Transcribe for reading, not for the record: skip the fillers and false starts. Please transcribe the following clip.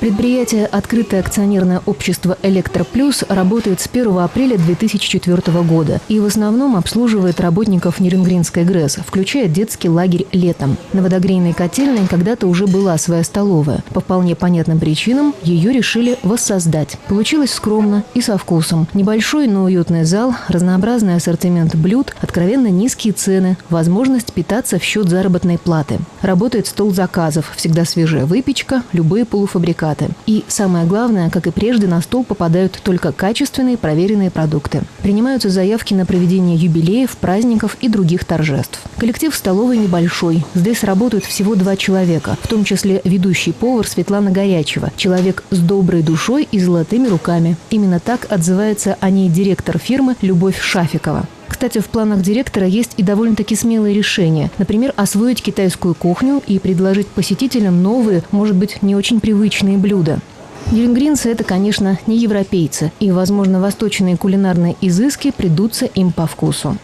Предприятие «Открытое акционерное общество «Электроплюс» работает с 1 апреля 2004 года и в основном обслуживает работников Нерюнгринской ГРЭС, включая детский лагерь «Летом». На водогрейной котельной когда-то уже была своя столовая. По вполне понятным причинам ее решили воссоздать. Получилось скромно и со вкусом. Небольшой, но уютный зал, разнообразный ассортимент блюд, откровенно низкие цены, возможность питаться в счет заработной платы. Работает стол заказов, всегда свежая выпечка, любые полуфабрикаты. И самое главное, как и прежде, на стол попадают только качественные, проверенные продукты. Принимаются заявки на проведение юбилеев, праздников и других торжеств. Коллектив в столовой небольшой. Здесь работают всего 2 человека, в том числе ведущий повар Светлана Горячева, человек с доброй душой и золотыми руками. Именно так отзывается о ней директор фирмы Любовь Шафикова. Кстати, в планах директора есть и довольно-таки смелые решения. Например, освоить китайскую кухню и предложить посетителям новые, может быть, не очень привычные блюда. Нерюнгринцы – это, конечно, не европейцы, и, возможно, восточные кулинарные изыски придутся им по вкусу.